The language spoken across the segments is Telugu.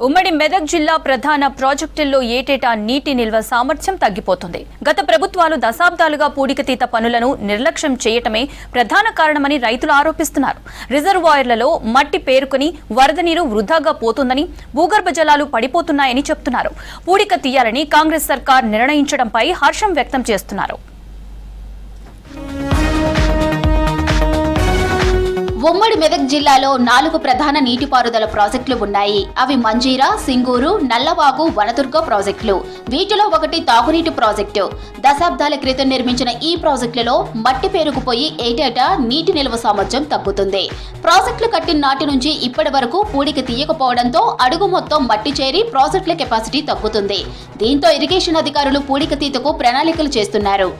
ఉమ్మడి మెదక్ జిల్లా ప్రధాన ప్రాజెక్టుల్లో ఏటేటా నీటి నిల్వ సామర్థ్యం తగ్గిపోతుంది. గత ప్రభుత్వాలు దశాబ్దాలుగా పూడికతీత పనులను నిర్లక్ష్యం చేయటమే ప్రధాన కారణమని రైతులు ఆరోపిస్తున్నారు. రిజర్వాయర్లలో మట్టి పేరుకుని వరద నీరు వృధాగా పోతుందని, భూగర్భ జలాలు పడిపోతున్నాయని చెప్తున్నారు. పూడిక తీయాలని కాంగ్రెస్ సర్కార్ నిర్ణయించడంపై హర్షం వ్యక్తం చేస్తున్నారు. ఉమ్మడి మెదక్ జిల్లాలో 4 ప్రధాన నీటిపారుదల ప్రాజెక్టులు ఉన్నాయి. అవి మంజీరా, సింగూరు, నల్లవాగు, వనదుర్గ ప్రాజెక్టులు. వీటిలో ఒకటి తాగునీటి ప్రాజెక్టు. దశాబ్దాల క్రితం నిర్మించిన ఈ ప్రాజెక్టులలో మట్టి పేరుకుపోయి ఏటేటా నీటి నిల్వ సామర్థ్యం తగ్గుతుంది. ప్రాజెక్టులు కట్టిన నాటి నుంచి ఇప్పటి వరకు పూడిక తీయకపోవడంతో అడుగు మొత్తం మట్టి చేరి ప్రాజెక్టుల కెపాసిటీ తగ్గుతుంది. దీంతో ఇరిగేషన్ అధికారులు పూడిక తీతకు ప్రణాళికలు చేస్తున్నారు.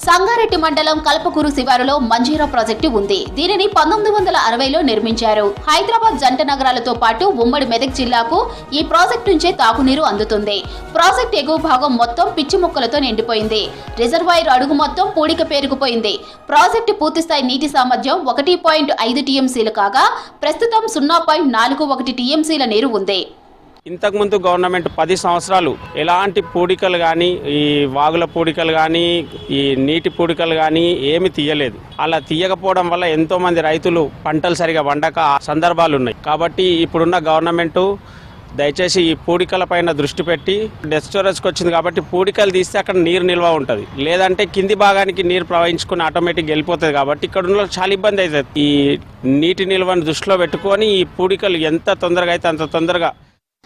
సంగారెడ్డి మండలం కల్పకూరు శివారులో మంజీరా ప్రాజెక్టు ఉంది. దీనిని 1960లో నిర్మించారు. హైదరాబాద్ జంట నగరాలతో పాటు ఉమ్మడి మెదక్ జిల్లాకు ఈ ప్రాజెక్టు నుంచే తాగునీరు అందుతుంది. ప్రాజెక్టు ఎగువ భాగం మొత్తం పిచ్చి మొక్కలతో నిండిపోయింది. రిజర్వాయర్ అడుగు మొత్తం పూడిక పేరుకుపోయింది. ప్రాజెక్టు పూర్తిస్థాయి నీటి సామర్థ్యం 1.5 టీఎంసీలు కాగా ప్రస్తుతం 0.41 టీఎంసీల నీరు ఉంది. ఇంతకుముందు గవర్నమెంట్ 10 సంవత్సరాలు ఎలాంటి పూడికలు కానీ, ఈ వాగుల పూడికలు కానీ, ఈ నీటి పూడికలు కానీ ఏమి తీయలేదు. అలా తీయకపోవడం వల్ల ఎంతో మంది రైతులు పంటలు సరిగా వండక సందర్భాలు ఉన్నాయి. కాబట్టి ఇప్పుడున్న గవర్నమెంట్ దయచేసి ఈ పూడికల పైన దృష్టి పెట్టి డెస్టోరేజ్కి వచ్చింది కాబట్టి పూడికలు తీస్తే అక్కడ నీరు నిల్వ ఉంటుంది. లేదంటే కింది భాగానికి నీరు ప్రవహించుకుని ఆటోమేటిక్గా వెళ్ళిపోతుంది. కాబట్టి ఇక్కడ ఉన్న చాలా ఇబ్బంది అవుతుంది. ఈ నీటి నిల్వను దృష్టిలో పెట్టుకొని ఈ పూడికలు ఎంత తొందరగా అయితే అంత తొందరగా.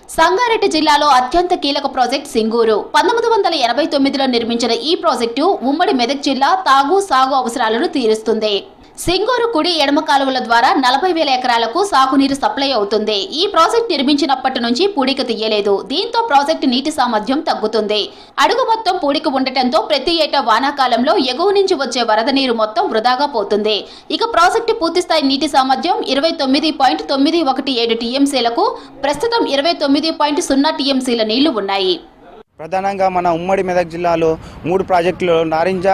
సంగారెడ్డి జిల్లాలో అత్యంత కీలక ప్రాజెక్ట్ సింగూరు. 1989లో నిర్మించిన ఈ ప్రాజెక్టు ఉమ్మడి మెదక్ జిల్లా తాగు, సాగు అవసరాలను తీరుస్తుంది. సింగూరు కుడి ఎడమ కాలువల ద్వారా 40,000 ఎకరాలకు సాగునీరు సప్లై అవుతుంది. ఈ ప్రాజెక్టు నిర్మించినప్పటి నుంచి పూడిక తీయలేదు. దీంతో ప్రాజెక్టు నీటి సామర్థ్యం తగ్గుతుంది. అడుగు మొత్తం పూడిక ఉండటంతో ప్రతి ఏటా వానాకాలంలో ఎగువ నుంచి వచ్చే వరద నీరు మొత్తం వృధాగా పోతుంది. ఇక ప్రాజెక్టు పూర్తిస్థాయి నీటి సామర్థ్యం 29.917 టీఎంసీలకు ప్రస్తుతం 29.0 టీఎంసీల నీళ్లు ఉన్నాయి. ప్రధానంగా మన ఉమ్మడి మెదక్ జిల్లాలో 3 ప్రాజెక్టులు నారింజ,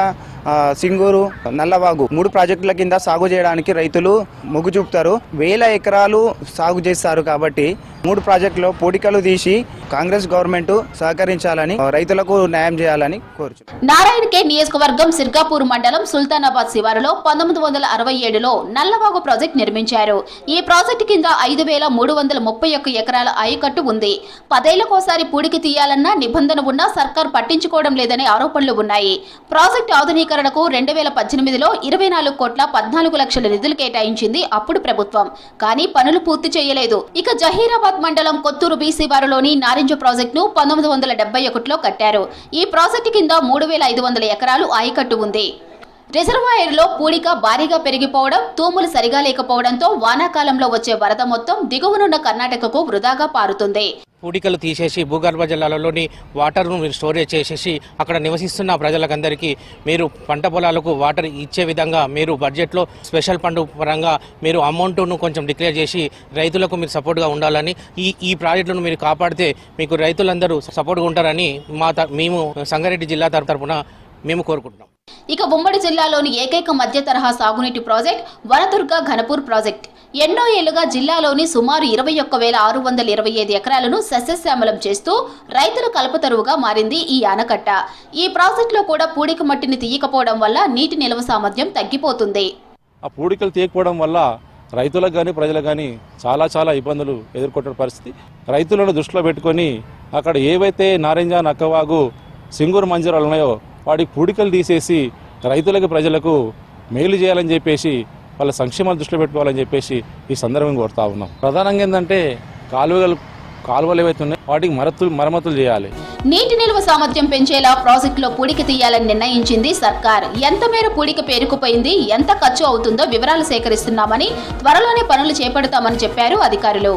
సింగూరు, నల్లవాగు 3 ప్రాజెక్టుల కింద సాగు చేయడానికి రైతులు మొగ్గు చూపుతారు. 1000 ఎకరాలు సాగు చేస్తారు. కాబట్టి 3 ప్రాజెక్టులో పూడికలు తీసి కాంగ్రెస్ గవర్నమెంట్ సహకరించాలని, రైతులకు న్యాయం చేయాలని కోరుచున్నారు. నారాయణకే నియోజకవర్గం సిర్గాపూర్ మండలం సుల్తానాబాద్ శివారులో 1967లో నల్లవాగు ప్రాజెక్టు నిర్మించారు. ఈ ప్రాజెక్టు కింద 5,331 ఎకరాల ఆయకట్టు ఉంది. 10 ఏళ్లకోసారి పూడికి తీయాలన్న నిబంధన ఉన్నా సర్కార్ పట్టించుకోవడం లేదనే ఆరోపణలు ఉన్నాయి. ప్రాజెక్టు ఆధునీకరణకు 2018లో 24 కోట్ల 14 లక్షల నిధులు కేటాయించింది అప్పుడు ప్రభుత్వం. కానీ పనులు పూర్తి చేయలేదు. ఇక జహీరాబాద్ మండలం కొత్తూరు బి శివారులోని నారింజ ప్రాజెక్టును 1971లో కట్టారు. ఈ ప్రాజెక్టు కింద 3,500 ఎకరాలు ఆయకట్టు ఉంది. రిజర్వాయర్లో పూడిక భారీగా పెరిగిపోవడం, తూములు సరిగా లేకపోవడంతో వానాకాలంలో వచ్చే వరద మొత్తం దిగువనున్న కర్ణాటకకు వృధాగా పారుతుంది. పూడికలు తీసేసి భూగర్భ జలాలలోని వాటర్ను మీరు స్టోరేజ్ చేసేసి అక్కడ నివసిస్తున్న ప్రజలకందరికీ మీరు పంట పొలాలకు వాటర్ ఇచ్చే విధంగా మీరు బడ్జెట్లో స్పెషల్ ఫండ్ పరంగా మీరు అమౌంట్ను కొంచెం డిక్లేర్ చేసి రైతులకు మీరు సపోర్ట్గా ఉండాలని, ఈ ప్రాజెక్టులను మీరు కాపాడితే మీకు రైతులందరూ సపోర్ట్గా ఉంటారని మేము సంగారెడ్డి జిల్లా తరఫున మేము కోరుకుంటున్నాం. ఇక ఉమ్మడి జిల్లాలోని ఏకైక మధ్య తరహా సాగునీటి ప్రాజెక్ట్ వనదుర్గ ఘనపూర్ ప్రాజెక్ట్. ఎన్నో ఏళ్లుగా జిల్లాలోని సుమారు 21,625 ఎకరాలను సస్యశ్యామలం చేస్తూ రైతుల కల్పతరువుగా మారింది ఈ ఆనకట్ట. ఈ ప్రాజెక్టులో కూడా పూడిక మట్టిని తీయకపోవడం వల్ల నీటి నిల్వ సామర్థ్యం తగ్గిపోతుంది. ఆ పూడికలు తీయకపోవడం వల్ల రైతులకు కానీ ప్రజలకు కానీ చాలా ఇబ్బందులు ఎదుర్కొంటున్న పరిస్థితి. రైతులను దృష్టిలో పెట్టుకొని అక్కడ ఏవైతే నారింజ, నక్కవాగు, సింగూరు, మంజీరాలు ఉన్నాయో వాటి పూడికలు తీసేసి రైతులకు ప్రజలకు మేలు చేయాలని చెప్పేసి వాళ్ళ సంక్షేమాలు దృష్టిలో పెట్టుకోవాలని చెప్పేసి ఈ సందర్భంగా కోరుతా ఉన్నాం. ప్రధానంగా ఏంటంటే కాలువలు ఏవైతే ఉన్నాయో వాటికి మరమ్మతులు చేయాలి. నీటి నిల్వ సామర్థ్యం పెంచేలా ప్రాజెక్టులో పూడిక తీయాలని నిర్ణయించింది సర్కార్. ఎంత మేర పూడిక పేరుకుపోయింది, ఎంత ఖర్చు అవుతుందో వివరాలు సేకరిస్తున్నామని, త్వరలోనే పనులు చేపడతామని చెప్పారు అధికారులు.